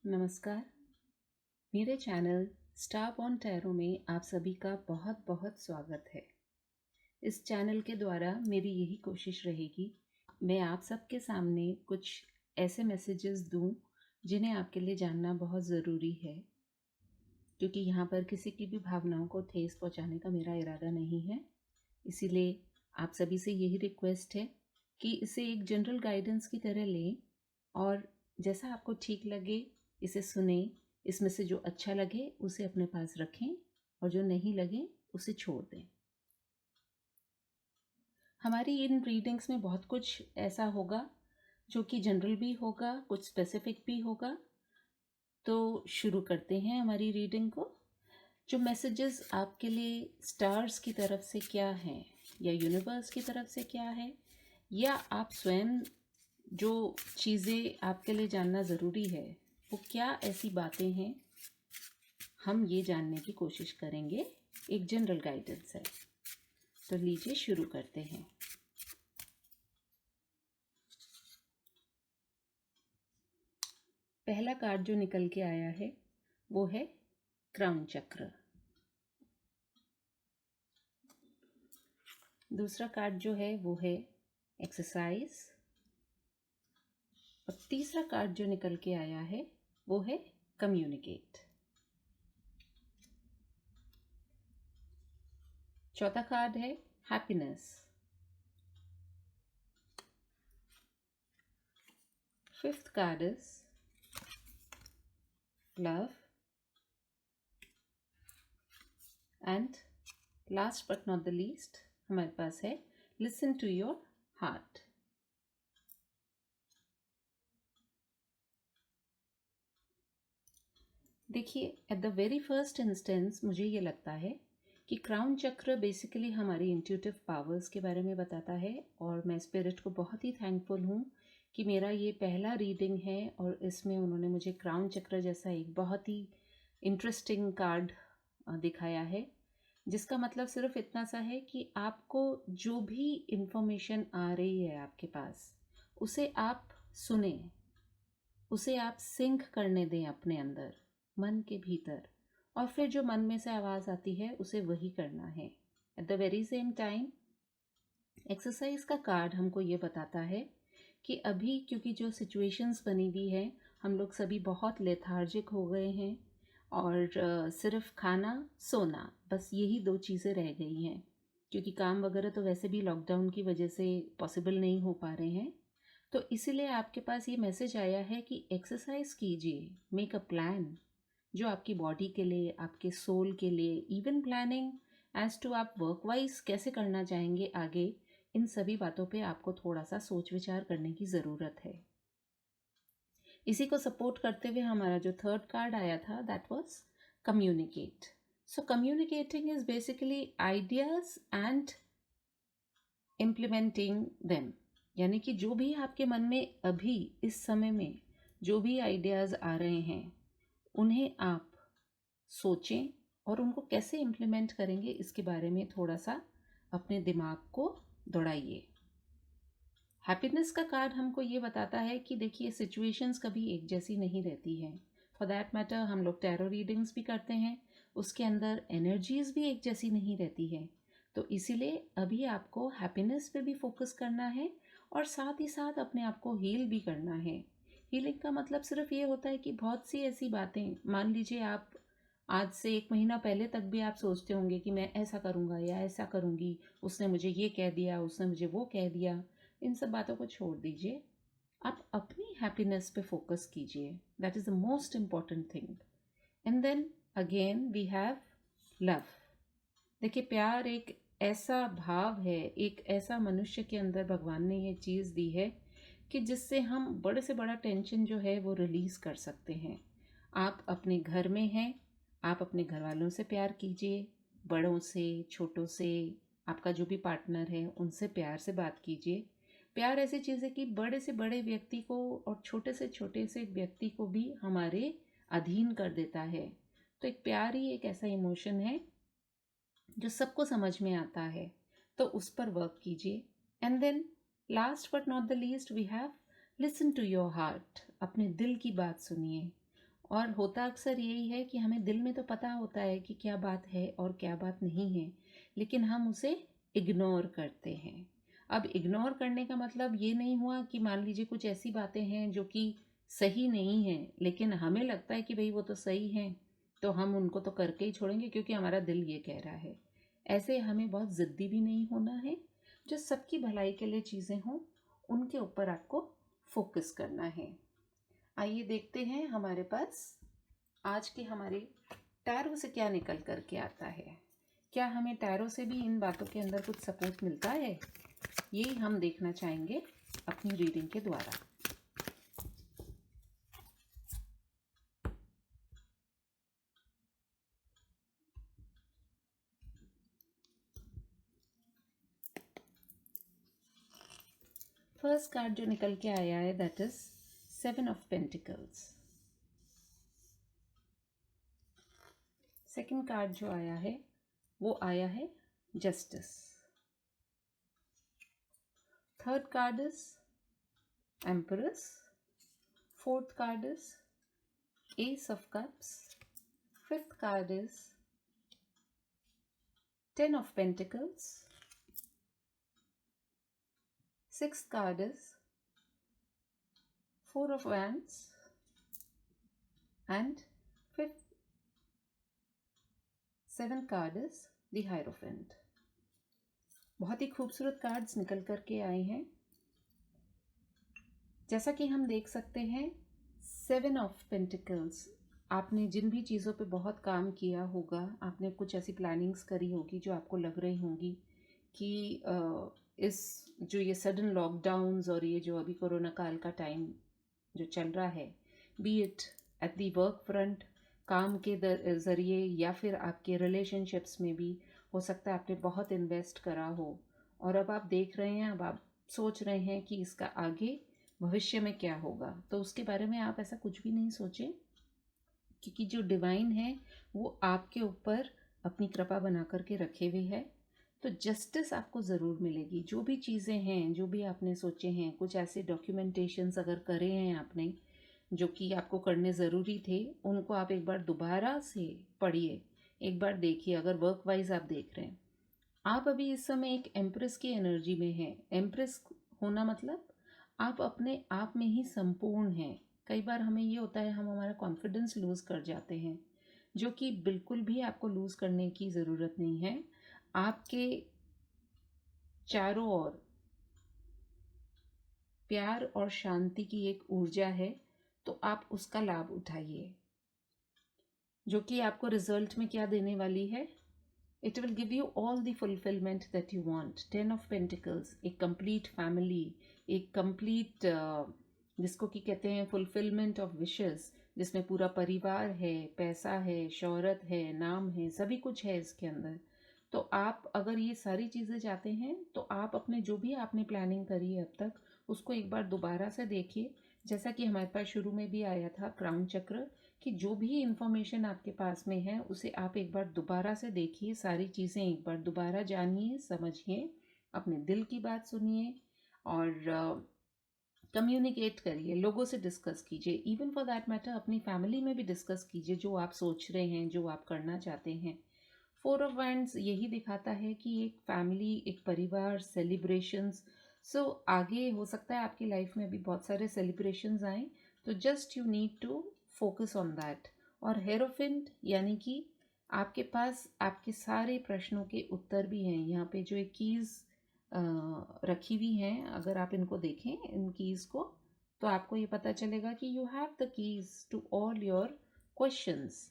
नमस्कार। मेरे channel star born tarot में आप सभी का बहुत बहुत स्वागत है। इस चैनल के द्वारा मेरी यही कोशिश रहेगी, मैं आप सबके सामने कुछ ऐसे मैसेजेस दूं जिन्हें आपके लिए जानना बहुत ज़रूरी है, क्योंकि यहाँ पर किसी की भी भावनाओं को ठेस पहुँचाने का मेरा इरादा नहीं है। इसीलिए आप सभी से यही रिक्वेस्ट है कि इसे एक जनरल गाइडेंस की तरह लें और जैसा आपको ठीक लगे इसे सुने। इसमें से जो अच्छा लगे उसे अपने पास रखें और जो नहीं लगे उसे छोड़ दें। हमारी इन रीडिंग्स में बहुत कुछ ऐसा होगा जो कि जनरल भी होगा, कुछ स्पेसिफिक भी होगा। तो शुरू करते हैं हमारी रीडिंग को। जो मैसेजेस आपके लिए स्टार्स की तरफ से क्या हैं या यूनिवर्स की तरफ से क्या है, या आप स्वयं जो चीज़ें आपके लिए जानना ज़रूरी है वो क्या ऐसी बातें हैं, हम ये जानने की कोशिश करेंगे। एक जनरल गाइडेंस है, तो लीजिए शुरू करते हैं। पहला कार्ड जो निकल के आया है वो है क्राउन चक्र। दूसरा कार्ड जो है वो है एक्सरसाइज। और तीसरा कार्ड जो निकल के आया है वो है कम्युनिकेट। चौथा कार्ड है happiness. Fifth card is love. And last but not the least हमारे पास है लिसन टू योर हार्ट। देखिए, at the very first instance मुझे ये लगता है कि क्राउन चक्र बेसिकली हमारी इंट्यूटिव पावर्स के बारे में बताता है। और मैं स्पिरिट को बहुत ही थैंकफुल हूँ कि मेरा ये पहला रीडिंग है और इसमें उन्होंने मुझे क्राउन चक्र जैसा एक बहुत ही इंटरेस्टिंग कार्ड दिखाया है, जिसका मतलब सिर्फ इतना सा है कि आपको जो भी इंफॉर्मेशन आ रही है आपके पास, उसे आप सुने, उसे आप सिंक करने दें अपने अंदर, मन के भीतर, और फिर जो मन में से आवाज़ आती है उसे वही करना है। At the very same time exercise का कार्ड हमको ये बताता है कि अभी क्योंकि जो सिचुएशंस बनी हुई है, हम लोग सभी बहुत लेथार्जिक हो गए हैं और सिर्फ खाना सोना, बस यही दो चीज़ें रह गई हैं, क्योंकि काम वगैरह तो वैसे भी लॉकडाउन की वजह से पॉसिबल नहीं हो पा रहे हैं। तो इसीलिए आपके पास ये मैसेज आया है कि एक्सरसाइज कीजिए, मेक अ प्लान जो आपकी बॉडी के लिए, आपके सोल के लिए, इवन प्लानिंग एज टू आप वर्क वाइज कैसे करना चाहेंगे आगे, इन सभी बातों पे आपको थोड़ा सा सोच विचार करने की ज़रूरत है। इसी को सपोर्ट करते हुए हमारा जो थर्ड कार्ड आया था that was communicate. So communicating is basically ideas and implementing them, यानी कि जो भी आपके मन में अभी इस समय में जो भी आइडियाज़ आ रहे हैं उन्हें आप सोचें और उनको कैसे इम्प्लीमेंट करेंगे इसके बारे में थोड़ा सा अपने दिमाग को दौड़ाइए। हैप्पीनेस का कार्ड हमको ये बताता है कि देखिए, सिचुएशंस कभी एक जैसी नहीं रहती हैं। फॉर दैट मैटर हम लोग टैरो रीडिंग्स भी करते हैं, उसके अंदर एनर्जीज भी एक जैसी नहीं रहती है। तो इसीलिए अभी आपको हैप्पीनेस पे भी फोकस करना है और साथ ही साथ अपने आप को हील भी करना है। हीलिंग का मतलब सिर्फ ये होता है कि बहुत सी ऐसी बातें, मान लीजिए आप आज से 1 महीना पहले तक भी आप सोचते होंगे कि मैं ऐसा करूँगा या ऐसा करूँगी, उसने मुझे ये कह दिया, उसने मुझे वो कह दिया। इन सब बातों को छोड़ दीजिए, आप अपनी हैप्पीनेस पे फोकस कीजिए। That is the most important thing. And then again we have love. देखिए, प्यार एक ऐसा भाव है, एक ऐसा मनुष्य के अंदर भगवान ने ये चीज़ दी है कि जिससे हम बड़े से बड़ा टेंशन जो है वो रिलीज़ कर सकते हैं। आप अपने घर में हैं, आप अपने घर वालों से प्यार कीजिए, बड़ों से, छोटों से, आपका जो भी पार्टनर है उनसे प्यार से बात कीजिए। प्यार ऐसी चीज़ है कि बड़े से बड़े व्यक्ति को और छोटे से व्यक्ति को भी हमारे अधीन कर देता है। तो एक प्यार ही एक ऐसा इमोशन है जो सबको समझ में आता है, तो उस पर वर्क कीजिए। And then last but not the least we have listen to your heart. अपने दिल की बात सुनिए और होता अक्सर यही है कि हमें दिल में तो पता होता है कि क्या बात है और क्या बात नहीं है, लेकिन हम उसे इग्नोर करते हैं। अब इग्नोर करने का मतलब ये नहीं हुआ कि मान लीजिए कुछ ऐसी बातें हैं जो कि सही नहीं है, लेकिन हमें लगता है कि भाई वो तो सही है, तो हम उनको तो करके ही छोड़ेंगे क्योंकि हमारा दिल ये कह रहा है। ऐसे हमें बहुत ज़िद्दी भी नहीं होना है। जो सबकी भलाई के लिए चीज़ें हों, उनके ऊपर आपको फोकस करना है। आइए देखते हैं हमारे पास आज के हमारे टैरो से क्या निकल कर के आता है। क्या हमें टैरो से भी इन बातों के अंदर कुछ सपोर्ट मिलता है, ये हम देखना चाहेंगे अपनी रीडिंग के द्वारा। फर्स्ट कार्ड जो निकल के आया है that is 7 of pentacles. Second card जो आया है वो आया है justice. Third card is empress. Fourth card is ace of cups. Fifth card is 10 of pentacles. Sixth card is 4 of wands. And seventh card is the Hierophant. बहुत ही खूबसूरत cards निकल कर के आए हैं। जैसा कि हम देख सकते हैं 7 ऑफ पेंटिकल्स, आपने जिन भी चीज़ों पे बहुत काम किया होगा, आपने कुछ ऐसी प्लानिंग्स करी होगी जो आपको लग रही होंगी कि इस जो ये सडन लॉकडाउन्स और ये जो अभी कोरोना काल का टाइम जो चल रहा है, B it at the work front, काम के ज़रिए या फिर आपके रिलेशनशिप्स में भी हो सकता है आपने बहुत इन्वेस्ट करा हो और अब आप देख रहे हैं, अब आप सोच रहे हैं कि इसका आगे भविष्य में क्या होगा। तो उसके बारे में आप ऐसा कुछ भी नहीं सोचें, क्योंकि जो डिवाइन है वो आपके ऊपर अपनी कृपा बना करके रखे हुए है। तो जस्टिस आपको ज़रूर मिलेगी। जो भी चीज़ें हैं, जो भी आपने सोचे हैं, कुछ ऐसे डॉक्यूमेंटेशंस अगर करे हैं आपने जो कि आपको करने ज़रूरी थे, उनको आप एक बार दोबारा से पढ़िए, एक बार देखिए। अगर वर्क वाइज आप देख रहे हैं, आप अभी इस समय एक एम्प्रेस की एनर्जी में हैं। एम्प्रेस होना मतलब आप अपने आप में ही संपूर्ण हैं। कई बार हमें ये होता है, हम हमारा कॉन्फिडेंस लूज़ कर जाते हैं, जो कि बिल्कुल भी आपको लूज़ करने की ज़रूरत नहीं है। आपके चारों ओर प्यार और शांति की एक ऊर्जा है, तो आप उसका लाभ उठाइए, जो कि आपको रिजल्ट में क्या देने वाली है। It will give you all the fulfilment that you want. 10 of pentacles, एक कंप्लीट फैमिली, एक कंप्लीट जिसको कि कहते हैं फुलफिलमेंट ऑफ विशेस, जिसमें पूरा परिवार है, पैसा है, शोहरत है, नाम है, सभी कुछ है इसके अंदर। तो आप अगर ये सारी चीज़ें चाहते हैं तो आप अपने जो भी आपने प्लानिंग करी है अब तक, उसको एक बार दोबारा से देखिए। जैसा कि हमारे पास शुरू में भी आया था क्राउन चक्र, कि जो भी इंफॉर्मेशन आपके पास में है उसे आप एक बार दोबारा से देखिए, सारी चीज़ें एक बार दोबारा जानिए, समझिए, अपने दिल की बात सुनिए और कम्युनिकेट करिए, लोगों से डिस्कस कीजिए। इवन फॉर दैट मैटर अपनी फैमिली में भी डिस्कस कीजिए जो आप सोच रहे हैं, जो आप करना चाहते हैं। 4 ऑफ वैंड्स यही दिखाता है कि एक फैमिली, एक परिवार, सेलिब्रेशंस। सो आगे हो सकता है आपकी लाइफ में भी बहुत सारे सेलिब्रेशंस आए, तो just you need to focus on that. और हेरोफिंट यानी कि आपके पास आपके सारे प्रश्नों के उत्तर भी हैं। यहाँ पे जो एक कीज़ रखी हुई हैं, अगर आप इनको देखें, इन कीज़ को, तो आपको ये पता चलेगा कि you have the keys to all your questions,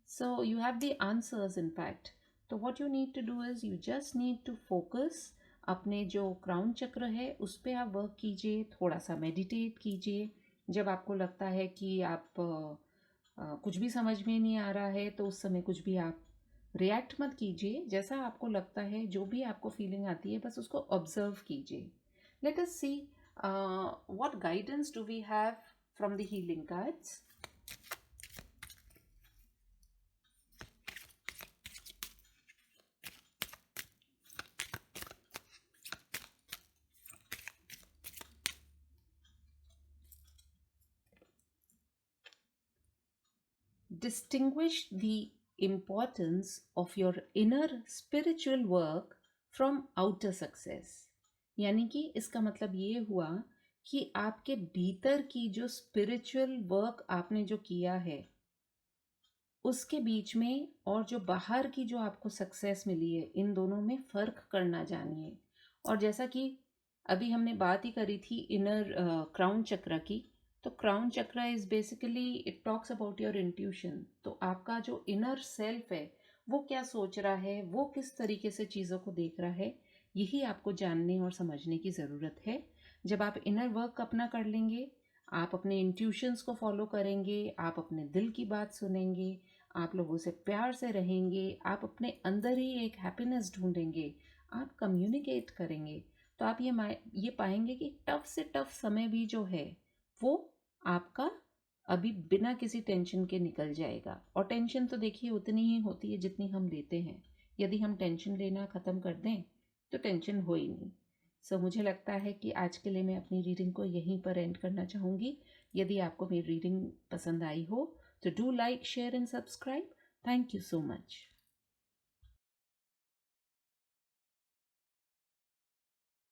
so you have the answers in fact. तो what you need to do is you just need to focus. अपने जो क्राउन चक्र है उस पर आप वर्क कीजिए, थोड़ा सा मेडिटेट कीजिए। जब आपको लगता है कि आप कुछ भी समझ में नहीं आ रहा है, तो उस समय कुछ भी आप रिएक्ट मत कीजिए। जैसा आपको लगता है, जो भी आपको फीलिंग आती है, बस उसको ऑब्जर्व कीजिए। Let us see what guidance do we have from the healing cards. distinguish the importance of your inner spiritual work from outer success. यानी कि इसका मतलब ये हुआ कि आपके भीतर की जो स्पिरिचुअल वर्क आपने जो किया है उसके बीच में और जो बाहर की जो आपको सक्सेस मिली है, इन दोनों में फ़र्क करना जानिए. और जैसा कि अभी हमने बात ही करी थी इनर क्राउन चक्र की, तो क्राउन चक्र is basically it talks about your intuition. तो आपका जो इनर सेल्फ है वो क्या सोच रहा है, वो किस तरीके से चीज़ों को देख रहा है, यही आपको जानने और समझने की ज़रूरत है. जब आप इनर वर्क अपना कर लेंगे, आप अपने इंट्यूशंस को फॉलो करेंगे, आप अपने दिल की बात सुनेंगे, आप लोगों से प्यार से रहेंगे, आप अपने अंदर ही एक हैप्पीनेस ढूंढेंगे, आप कम्युनिकेट करेंगे, तो आप ये पाएंगे कि टफ से टफ समय भी जो है वो आपका अभी बिना किसी टेंशन के निकल जाएगा. और टेंशन तो देखिए उतनी ही होती है जितनी हम लेते हैं. यदि हम टेंशन लेना ख़त्म कर दें तो टेंशन हो ही नहीं. सो मुझे लगता है कि आज के लिए मैं अपनी रीडिंग को यहीं पर एंड करना चाहूँगी. यदि आपको मेरी रीडिंग पसंद आई हो तो do like, share and subscribe. Thank you so much.